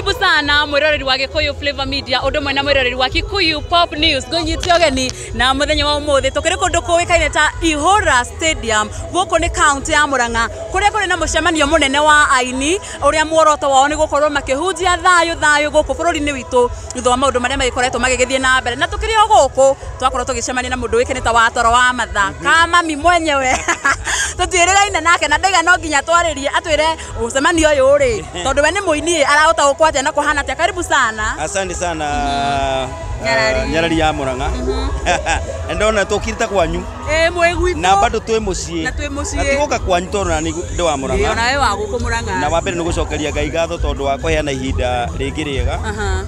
Karibu sana mwiroreri wa Gikuyu Flavor Media undu mwena mwiroreri wa Kikuyu Pop News ngonyiti ogeni na muthenya wa umuthi tukiri kundu kuwikaine ta Ihura Stadium guku ni county ya Murang'a kuria kuri na mucemanio munene wa aini uria muoroto wao ni gukorwo makihunjia thayu guku bururi-ini witu thutha wa maundu maria magikoretwo magigithie na mbere na tukiri o guku twakorwo tugicemania na mundu wikeneta wa toro wa matha kama mi mwenyewe tutwirigaine nake na ndaiga no nginya twaririe atwire ucemanio uyu ri tondu we ni muini arahota gukwate na kuhana tia. Karibu sana. Asante sana. Nyarari ya Murang'a. Ndona tukirita kwanyu mwegwito na bado twi mucii na tiguka kwanyu tondu na ndi wa Murang'a na we wa guku Murang'a na wa mbere ni gucokeria Ngai ngatho tondu wa kuheana ihinda ringi riega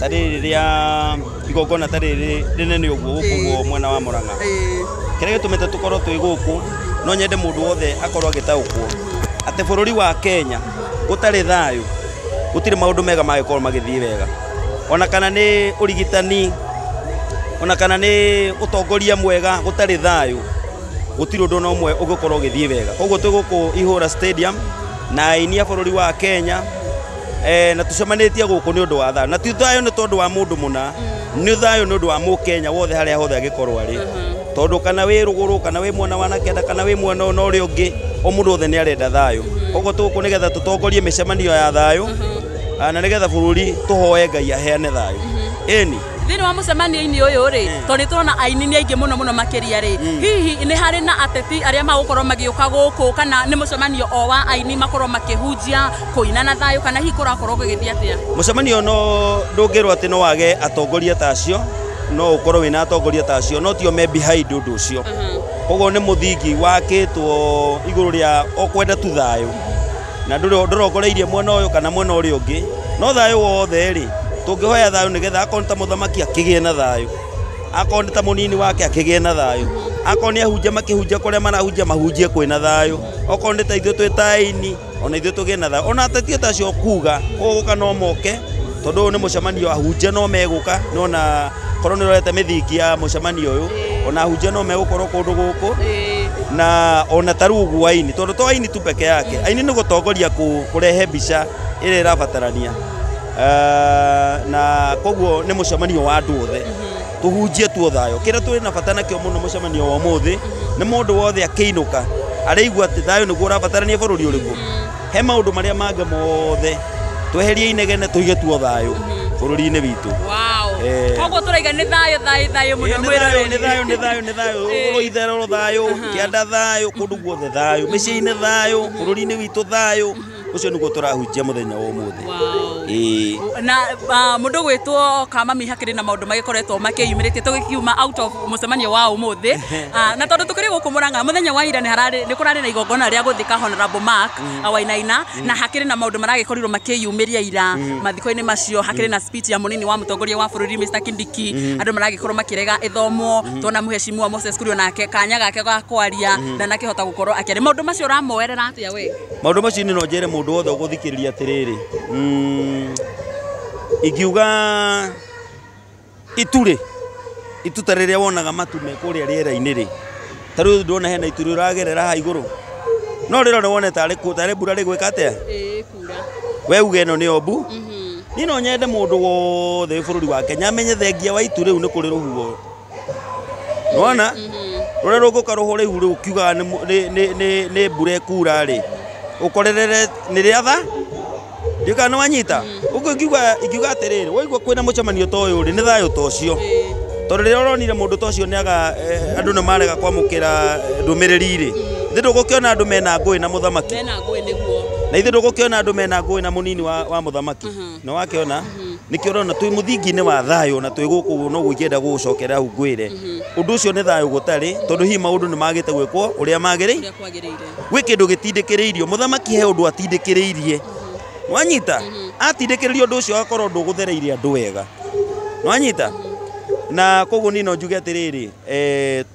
ta riri ria igongona ta riri rinene uguo guku mwena wa Murang'a kiria gitumite tukorwo twi guku no nyende mundu wothe akorwo agitaukwo ati bururi wa Kenya gutari thayu gutire maundu mega magikorwo magithii wega ona kana ni urigitani ona kana ni utongoria mwega gutari thayu gutire undu no mwe ugukorwo githii wega koguo twi guku Ihura Stadium na aini a bururi wa Kenya na tucemanitie guku ni undu wa thayu na ti thayu ni tondu wa mundu muna ni thayu ni undu wa Mukenya wothe haria hothe agikorwo ari tondu kana wi ruguru kana wi mwena wa nakenda kana wi mwena ona uri ungi o mundu wothe ni arenda thayu koguo tuku nigetha tutongorie micemanio ya thayu na nigetha bururi tuhoe Ngai aheane thayu eni thini wa mucemanio-ini uyu ri tondu turona aini ni aingi muno makiria ri hihi ni hari na ateti aria magukorwo magiuka guku kana ni mucemanio o wa aini makorwo makihunjia kuina na thayu kana hihi kurakorwo gugithia atia mucemanio no ndungirwo ati no wage atongoria tacio no ukorwo wina atongoria tacio no tio me behind undu ucio koguo ni muthingi wakitwo iguru ria okwenda tu thayu na ndurogoreirie mwena uyu kana mwena uri ungi no thayu wothe ri tungihoya thayu nigetha akonta muthamaki akigie na thayu akonta munini wake akigie na thayu akoni ahunja makihunja kuria marahunja mahunjie kwina thayu okondeta ithu twitaini ona ithu tugie na thayu ona atetie tacio kuga uguka no moke tondu ni mucemanio ahunja no meguka nona korwo nirorete mithingi ya mucemanio uyu ona ahunja no megukorwo kundu guku na ona tarugu aini tondu to aini tu peke yake aini ni gutongoria kurehe mbica ire irabatarania na koguo ni mucemanio wa andu othe tuhunjie tu thayu kira turi na bata nakio muno mucemanio wa muthi ni mundu wothe akiinuka araigua ati thayu niguo urabatarania bururi uriku he maundu maria mange mothe tweherie inegene tuige tu thayu bururi-ini witu koguo turaiga ni thayu muno mwiroreri ni thayu itherero thayu kianda thayu kundu guothe thayu micii-ini thayu bururi-ini witu thayu ucio niguo turahunjia muthenya wa umuthi na mundu gwitwo Kamami hakiri na maundu magikoretwo makiyumiritie tugikiuma out of mucemanio wa umuthi na tondu tukiri guku Murang'a muthenya wa ira ni kurari na igongona ria guthika Honorable Mark Wainaina na hakiri na maundu maragikorirwo makiyumiria ira mathiko-ini macio hakiri na speech ya munini wa mutongoria wa bururi Mr Kindiki andu maragikorwo makirega ithomo tuona muheshimiwa Moses Kuria nake kanya gake ga kwaria na nakihota gukorwo akiari maundu macio ramoerera atia we maundu macio ni no njere mundu wothe uguthikiriria atiriri igiuga ituta riria wonaga matu me kuria riera-ini ri taru ndona hena ituri uragerera ha iguru no riro wone tari mbura rigwika atia kura we uge no ni ombu ni no nyende mundu wothe bururi wa Kenya amenye thengia wa itu riu ni kuri ruhuo nona rore ruguka ruhore ihu ukiuga ni mbura kura ri ukorerere ni riatha ndika no wanyita uko ikiuga atiriri waigua kwina mucemanio to uyu ri ni thayu to cio tondu riria uronire mundu to cio ni andu ni marega kwamukira ndumiriri ri ithe ndugukiona andu mena ngui na muthamaki na ithe ndugukiona andu mena ngui na munini wa muthamaki no wakiona nikio rona twi muthingi-ini wa thayu na twi guku no gukienda gucokera hu ngwire undu ucio ni thayu gutari tondu hi maundu ni magite gwikwo uria magirire gwi kindu gitindikiriirio muthamaki he undu atindikiriirie nwanyita atindikiririo undu ucio akorwo nduguthereirie andu wega nwanyita na koguo ni no njuge atiriri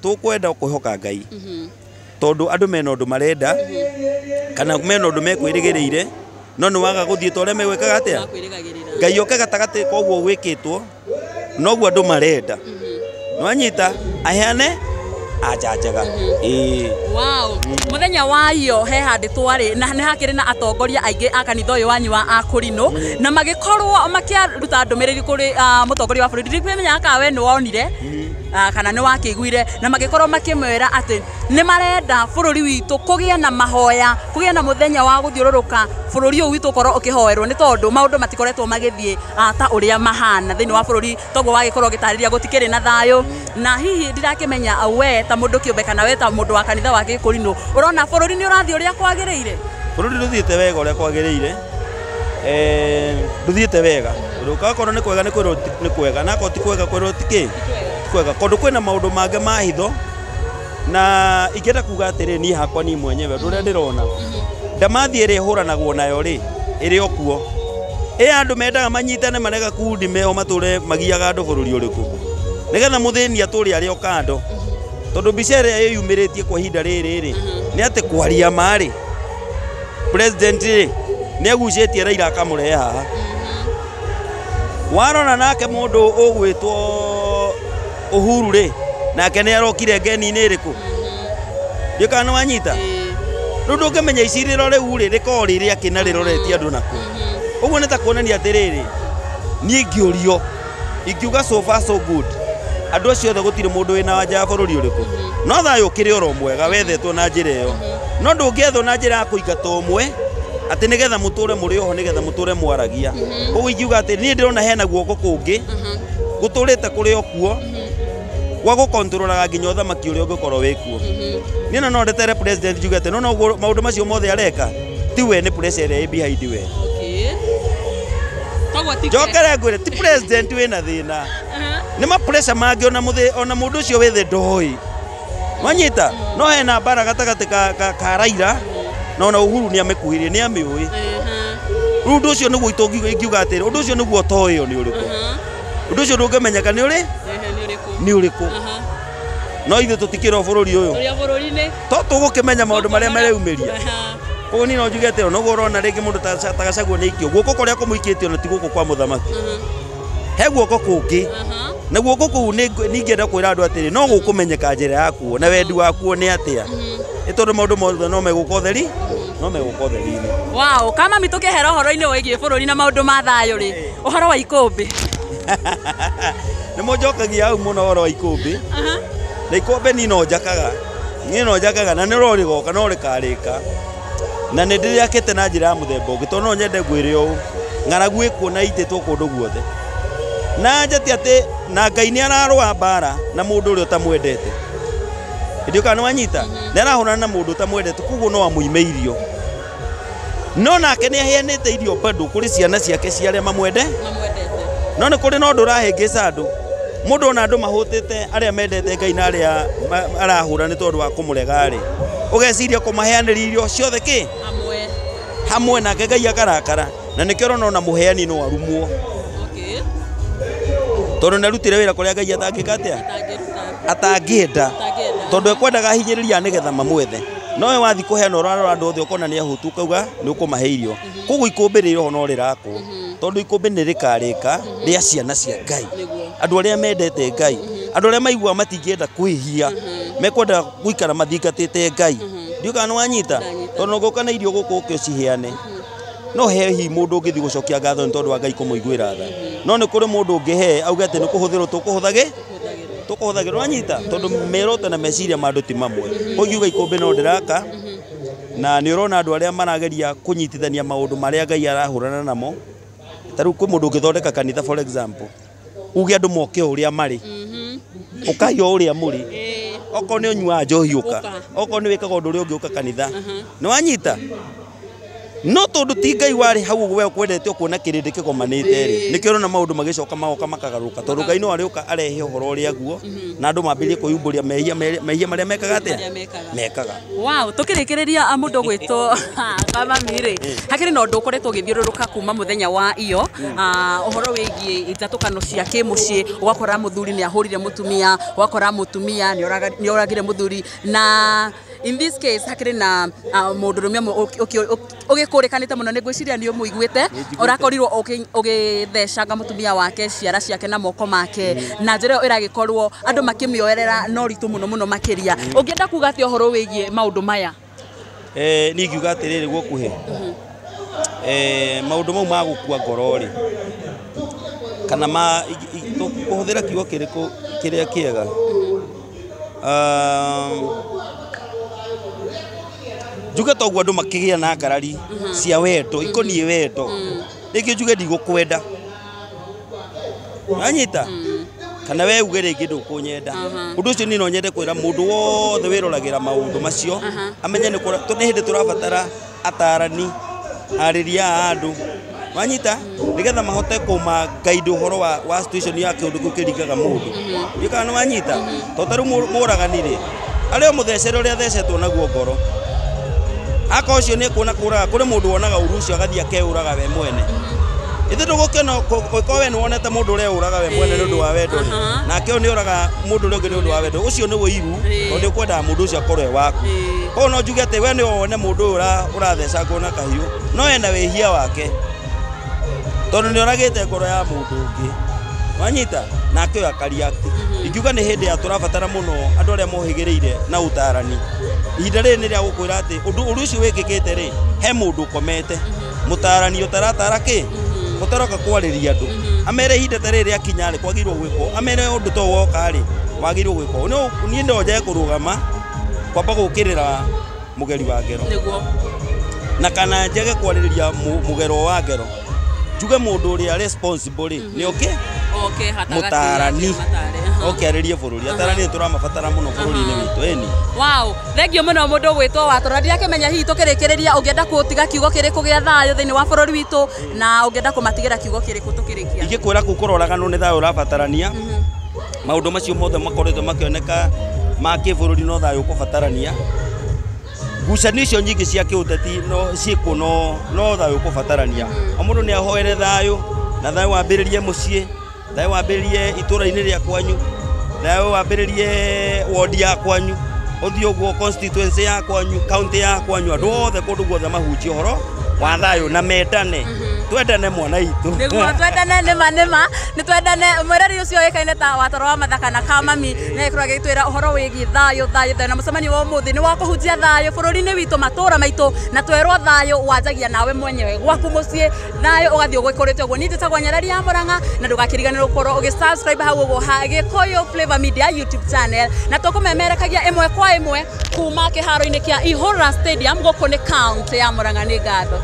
tukwenda kuhoka Ngai tondu andu mena undu marenda kana mena undu mekwirigiriire no ni waga guthie tore megwikaga atia Ngai oke gatagati koguo gwikitwo noguo andu marenda nwanyita aheane anja njega wow muthenya wa iyo he handi twari na ne hakiri na atongoria aingi a kanitha uyu wanyu wa Akurino na magikorwo makiaruta ndumiriri kuri mutongoria wa bururi ndimenya ka we ni wonire kana ni wakiguire na magikorwo makimwera ati ni marenda bururi witu kugia na mahoya kugia na muthenya wa guthiururuka bururi uyu witu korwo ukihoerwo ni tondu maundu matikoretwo magithie ta uria mahana thini wa bururi togo wagikorwo gitariria gutikiri na thayo na hihi ndirakimenya we ta mundu kiumbe kana we ta mundu wa kanitha wa Gikurino urona bururi ni urathii uria kwagiriire bururi ruthiite wega uria kwagiriire ruthiite wega ruka korwo ni kwega ni kwega na ko ti kwega kwero tiki kwega kondu kwina maundu mange ma hitho na ingenda kuga atiri ni hakwa ni mwenyewe nduria ndirona ndamathi iri huranagwo nayo ri iri okuo andu mendaga manyitane marega kundi meho mature magiaga andu bururi uriku nigetha muthini aturi ari okando tondu bicere yumiritie kwa hinda riri ni ati kwaria mari president ni agucetie Raila akamurehe haha warona nake mundu ugwitwo Uhuru ri nake ni arokire ngeni-ini iriku ndikana wanyita rundu ngimenya iciriro riu ri rikori ri akina riroretie andu naku uguo ni ta kuonania atiriri ni ngiurio ingiuga so far so good andu acio othe gutire mundu wina wanja ya bururi uriku no thayo kiri oro mwega wethetwo na njira iyo no ndungethwo na njira ya kuingata umwe ati nigetha muture muri oho nigetha muture mwaragia uguo ingiuga ati ni ndirona hena guoko kungi guturite kuri okuo gwa gukontrolaga nginya uthamaki uria ungikorwo wikuo ni na no ndetere president njuge ati no maundu macio mothe areka ti we ni pressure behind we jokere ngwire ti president wina thina ni ma pressure mangi ona mundu ucio wethe ndoi wanyita no hena bara gatagati ka Raila no ona Uhuru ni amekuhirie ni amiui undu ucio niguo itungiuga atiri undu ucio niguo toyo ni uriku undu ucio ndungimenyeka ni uri ni uriku no ithe tutikira bururi uyu uria bururi ni to tugukimenya maundu maria mareumiria koguo ni no njuge atiri no urona ringi mundu tagacagwo ni ikio guoko kuria kumuikitio na ti guoko kwa muthamaki he guoko kungi na guoko kuu ni ngienda kwira andu atiri no gukumenyeka njira yakuo na wendi wakuo ni atia itondu maundu mothe no megukotheri no megukotheri-ini wow kama mitukehera uhoro-ini wigie bururi na maundu ma thayo ri uhoro wa ikumbi ni mojokagia au muno uhoro wa ikumbi na ikumbi ni no njakaga na ni rori goka no rikarika na ni ndiriakite na njira ya muthemba ungi tondu no nyende ngwire u ng'aragu ikuona ititwo kundu guothe na njati ati na Ngai ni ararwa bara na mundu uria utamwendete ndiuka ni wanyita ni arahurana na mundu utamwendete kuguo no amuimeirio no nake ni aheanite irio bado kuri ciana ciake ciaria mamwendete no ni kuri no ndurahingica andu mundu ona andu mahutite aria mendete Ngai na aria arahura ni tondu wa kumurega ri ugeciria kumaheanira irio ciothe ki hamwe nake Ngai akarakara na nikio no na muheani no arumwo tondu narutire wira kuria Ngai atangikatia atangenda tondu ekwendaga hinyiriria nigetha mamwethe no we wathi kuheana urarora andu othe ukona ni ahutu kauga ni ukumahe irio koguo ikumbi ri roho no rirakwo tondu ikumbi ni rikarika ria ciana cia Ngai andu aria mendete Ngai andu aria maigua matingienda kwihia mekwenda guikara mathingatite Ngai ndiuga ni wanyita tondu nguka na irio guku ukio ciheane no hehi mundu ungithi gucokia ngatho ni tondu wa Ngai kumuiguira tha no ni kuri mundu ungihe auga ati ni kuhuthirwo tukuhuthagirwo wanyita tondu meroto na meciria mandu ti mamwe koguo ikumbi no ndiraka na ni urona andu aria marageria kunyitithania maundu maria Ngai arahurana namo taru kwi mundu ungithondeka kanitha for example uge andu moke uria mari ukayo uria muri oko ni unyua njohi uka oko ni wikaga undu uria ungiuka kanitha ni wanyita no tondu ti Ngai wari hau we kwendete kuona kirindi kigomanite ri nikio na maundu magicoka magoka makagaruka tondu Ngai no ariuka arehe uhoro uria guo na andu mambirie kuyumburia mehia maria mekaga atia mekaga wow tukirikiriria mundu gwitwo kama mire hakiri no ndu koretwo githiururuka kuma muthenya wa iyo uhoro wigie itatukano cia kimucii ugakora muthuri ni ahurire mutumia ugakora mutumia ni oragire muthuri na in this case hakiri na mundu rumia ugikurikanite muno ni gwiciria ni umuiguite urakorirwo ugithecanga mutumia wake ciara ciake na moko make na njira iragikorwo andu makimioerera no ritu muno makiria ungienda kuga ati ohoro wigie maundu maya ni ngiuga atiriri gukuhe maundu mau magukua ngoro ri kana kuhuthira kiugo kiria kiega njuge toguo andu makigia na ngarari cia wendo ikonie wendo ringi njuge ndigukwenda anyita kana we uge ringi ndukunyenda undu ucio ni no nyende kwira mundu wothe wirolagira maundu macio amenye ni hindi turabatara atarani ariria andu wanyita nigetha mahote kuma guide uhoro wa situation ya kindu kiringaga mundu yikana wanyita to taru muragani ri ario muthecere uria thecetwo naguo ngoro aka ucio ni kuona kuraga kuri mundu wonaga uru ucio agathia keuraga we mwene ithe ndugukena ko we wonete mundu uria uraga we mwene ni undu wa wendo ri nake ni uraga mundu uria ni undu wa wendo ucio ni wiru to ndi kwenda mundu ucio akorwe waku ko no njuge ati we ni wone mundu uratheca ngona kahiu no ena wehia wake tondu ni oragite ngoro ya mundu ungi wanyita nake akaria ingiuga ni hindi ya turabatara muno andu aria mohigireire na utarani ihinda ri ni ria gukwira ati undu ucio wikikite ri he mundu komete mutarani utaratara ki utaroka kwariria andu amere ihinda ta riri akinya ri kwagirwo gwiko amere undu to woka ri wagirwo gwiko no ni ndoje kurugama kwamba gukirira mugeri wa ngero na kana njege kwariria mugero wa ngero njuge mundu uria responsible ni mutarani aririe bururi atarani turamabatara muno bururi-ini witu eni wow thengio muno mundu gwitwo watora ndiakimenya hihi tukirikiria ungienda kutiga kiugo kiriku gia thayo thiini wa bururi witu na ungienda kumatigira kiugo kiriku tukirikia ingikwira kukuroraganu ni thayo urabatarania maundu macio mothe makoretwo makioneka ma kibururi no thayo ukubatarania gucanio icio nyingi cia kiuteti no ciku no thayo ukubatarania mundu ni ahoere thayo na thayo wambiririe mucii thayo wambiririe itura-ini ria kwanyu thayo wambiririe ward ya kwanyu uthio uguo constituency ya kwanyu county ya kwanyu andu othe kundu guothe mahunjie uhoro wa thayo na mendane twendane mwana itu niguo twendane nima ni twendane mwereri ucio wikaine ta watoro wa mathaka na kamami na ikorwa gitwira uhoro wigi thayo na mucemanio wa umuthi ni wa kuhunjia thayo bururi-ini witu matura maitu na twerwo thayo wanjagia nawe mwenyewe gwaku mucii thayo ugathie ugikurite uguo ni njitagwa Nyarari ya Murang'a na ndugakiriganirwo gukorwo ugisubscribe hau uguo ha Gikuyu Flavor Media YouTube channel na tukumemerekagia imwe kwa imwe kuma kiharo-ini kia Ihura Stadium guku ni county ya Murang'a ni ngatho